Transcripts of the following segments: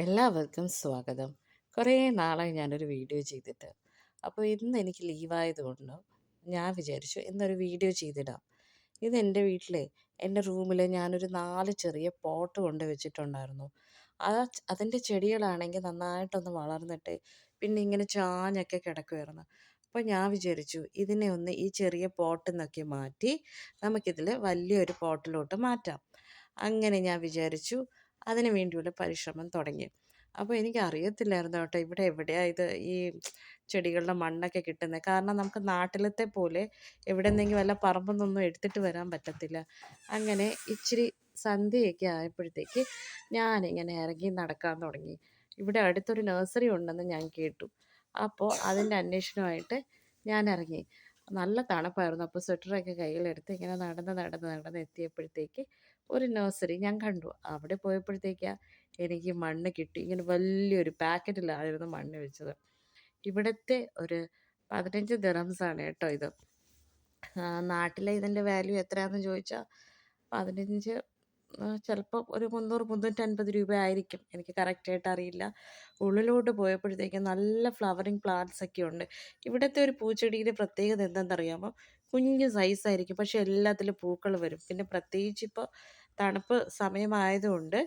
എല്ലാവർക്കും സ്വാഗതം. കുറേ നാളായി ഞാനൊരു വീഡിയോ ചെയ്തിട്ട്. അപ്പോൾ ഇന്ന് എനിക്ക് ലീവായതുകൊണ്ട് ഞാൻ വിചാരിച്ചു ഇന്നൊരു വീഡിയോ ചെയ്തിടാം. ഇതെൻ്റെ വീട്ടിലെ എൻ്റെ റൂമിൽ ഞാനൊരു 4 ചെറിയ പോട്ട് കൊണ്ട് വെച്ചിട്ടുണ്ടായിരുന്നു. അതിൻ്റെ ചെടികളാണെങ്കിൽ നന്നായിട്ടൊന്ന് വളർന്നിട്ട് പിന്നെ ഇങ്ങനെ ചാഞ്ഞൊക്കെ കിടക്കുമായിരുന്നു. അപ്പോൾ ഞാൻ വിചാരിച്ചു ഇതിനെ ഒന്ന് ഈ ചെറിയ പോട്ടിൽ നിന്നൊക്കെ മാറ്റി നമുക്കിതിൽ വലിയൊരു പോട്ടിലോട്ട് മാറ്റാം. അങ്ങനെ ഞാൻ വിചാരിച്ചു. അതിന് വേണ്ടിയുള്ള പരിശ്രമം തുടങ്ങി. അപ്പോൾ എനിക്കറിയത്തില്ലായിരുന്നു കേട്ടോ ഇവിടെ എവിടെയാണ് ഇത് ഈ ചെടികളുടെ മണ്ണൊക്കെ കിട്ടുന്നത്. കാരണം നമുക്ക് നാട്ടിലത്തെ പോലെ എവിടെന്നെങ്കിലും വല്ല പറമ്പിൽ നിന്നൊന്നും എടുത്തിട്ട് വരാൻ പറ്റത്തില്ല. അങ്ങനെ ഇച്ചിരി സന്ധ്യയൊക്കെ ആയപ്പോഴത്തേക്ക് ഞാനിങ്ങനെ ഇറങ്ങി നടക്കാൻ തുടങ്ങി. ഇവിടെ അടുത്തൊരു നഴ്സറി ഉണ്ടെന്ന് ഞാൻ കേട്ടു. അപ്പോൾ അതിൻ്റെ അന്വേഷണമായിട്ട് ഞാൻ ഇറങ്ങി. നല്ല തണുപ്പായിരുന്നു. അപ്പോൾ സ്വെറ്ററൊക്കെ കയ്യിലെടുത്ത് ഇങ്ങനെ നടന്ന് നടന്ന് നടന്ന് എത്തിയപ്പോഴത്തേക്ക് ഒരു നഴ്സറി ഞാൻ കണ്ടു. അവിടെ പോയപ്പോഴത്തേക്കാ എനിക്ക് മണ്ണ് കിട്ടി. ഇങ്ങനെ വലിയൊരു പാക്കറ്റിലായിരുന്നു മണ്ണ് വെച്ചത്. ഇവിടുത്തെ ഒരു 15 ദിറംസാണ് കേട്ടോ ഇത്. നാട്ടിലെ ഇതിൻ്റെ വാല്യൂ എത്രയാണെന്ന് ചോദിച്ചാൽ 15 ചിലപ്പോൾ ഒരു 300 350 രൂപ ആയിരിക്കും. എനിക്ക് കറക്റ്റായിട്ട് അറിയില്ല. ഉള്ളിലോട്ട് പോയപ്പോഴത്തേക്കും നല്ല ഫ്ലവറിങ് പ്ലാന്റ്സ് ഒക്കെ ഉണ്ട്. ഇവിടുത്തെ ഒരു പൂച്ചെടിയുടെ പ്രത്യേകത എന്തെന്നറിയാമോ? കുഞ്ഞ് സൈസായിരിക്കും. പക്ഷെ എല്ലാത്തിലും പൂക്കൾ വരും. പിന്നെ പ്രത്യേകിച്ച് ഇപ്പോൾ തണുപ്പ് സമയമായതുകൊണ്ട്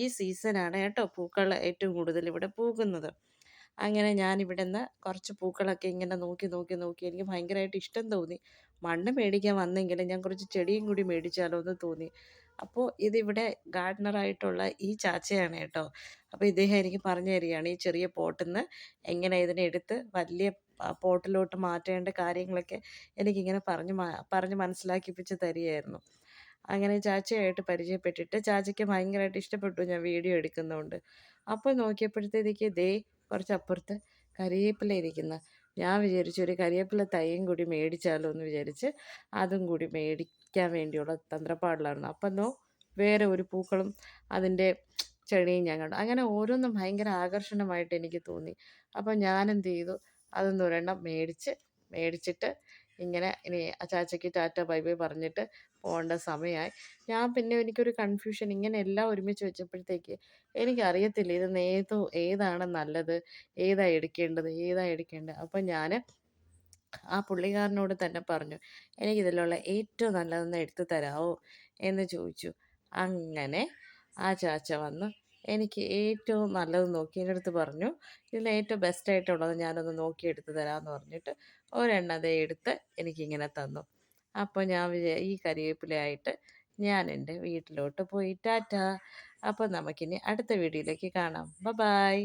ഈ സീസണാണ് കേട്ടോ പൂക്കൾ ഏറ്റവും കൂടുതൽ ഇവിടെ പൂക്കുന്നത്. അങ്ങനെ ഞാൻ ഇവിടുന്ന് കുറച്ച് പൂക്കളൊക്കെ ഇങ്ങനെ നോക്കി നോക്കി നോക്കി എനിക്ക് ഭയങ്കരമായിട്ട് ഇഷ്ടം തോന്നി. മണ്ണ് മേടിക്കാൻ വന്നെങ്കിലും ഞാൻ കുറച്ച് ചെടിയും കൂടി മേടിച്ചാലോ എന്ന് തോന്നി. അപ്പോൾ ഇതിവിടെ ഗാർഡനറായിട്ടുള്ള ഈ ചാച്ചയാണ് കേട്ടോ. അപ്പോൾ ഇദ്ദേഹം എനിക്ക് പറഞ്ഞു തരികയാണ് ഈ ചെറിയ പോട്ടിൽ നിന്ന് എങ്ങനെ ഇതിനെ എടുത്ത് വലിയ പോട്ടിലോട്ട് മാറ്റേണ്ട കാര്യങ്ങളൊക്കെ എനിക്കിങ്ങനെ പറഞ്ഞ് മനസ്സിലാക്കിപ്പിച്ച് തരികയായിരുന്നു. അങ്ങനെ ചാച്ചയായിട്ട് പരിചയപ്പെട്ടിട്ട് ചാച്ചയ്ക്ക് ഭയങ്കരമായിട്ട് ഇഷ്ടപ്പെട്ടു ഞാൻ വീഡിയോ എടുക്കുന്നതുകൊണ്ട്. അപ്പോൾ നോക്കിയപ്പോഴത്തേക്ക് ദേ കുറച്ചപ്പുറത്ത് കരിവേപ്പില ഇരിക്കുന്ന. ഞാൻ വിചാരിച്ചു ഒരു കരിവേപ്പില തൈയും കൂടി മേടിച്ചാലോ എന്ന് വിചാരിച്ച് അതും കൂടി മേടിക്കാൻ വേണ്ടിയുള്ള തന്ത്രപ്പാടിലായിരുന്നു. അപ്പം വേറെ ഒരു പൂക്കളും അതിൻ്റെ ചെടിയും ഞാൻ കണ്ടു. അങ്ങനെ ഓരോന്നും ഭയങ്കര ആകർഷണമായിട്ട് എനിക്ക് തോന്നി. അപ്പം ഞാനെന്ത് ചെയ്തു അതൊന്ന് ഒരെണ്ണം മേടിച്ചിട്ട് ഇങ്ങനെ ഇനി ചാച്ചയ്ക്ക് ടാറ്റ ബൈ ബൈ പറഞ്ഞിട്ട് പോകേണ്ട സമയമായി. ഞാൻ പിന്നെ എനിക്കൊരു കൺഫ്യൂഷൻ ഇങ്ങനെ എല്ലാം ഒരുമിച്ച് വെച്ചപ്പോഴത്തേക്ക് എനിക്കറിയത്തില്ല ഇതിന്ന് ഏതാണ് നല്ലത്, ഏതാ എടുക്കേണ്ടത്. അപ്പം ഞാൻ ആ പുള്ളിക്കാരനോട് തന്നെ പറഞ്ഞു, "എനിക്കിതിലുള്ള ഏറ്റവും നല്ലതൊന്ന് എടുത്ത് തരാമോ?" എന്ന് ചോദിച്ചു. അങ്ങനെ ആ ചാച്ച വന്ന് എനിക്ക് ഏറ്റവും നല്ലത് നോക്കി എൻ്റെ അടുത്ത് പറഞ്ഞു, "ഇതിൽ ഏറ്റവും ബെസ്റ്റായിട്ടുള്ളത് ഞാനൊന്ന് നോക്കി എടുത്ത് തരാമെന്ന്" പറഞ്ഞിട്ട് ഒരെണ്ണം ദേ എടുത്ത് എനിക്കിങ്ങനെ തന്നു. അപ്പോൾ ഞാൻ ഈ കരിവേപ്പിലയായിട്ട് ഞാൻ എൻ്റെ വീട്ടിലോട്ട് പോയി. ടാറ്റാ. അപ്പോൾ നമുക്കിനി അടുത്ത വീഡിയോയിലേക്ക് കാണാം. ബൈ.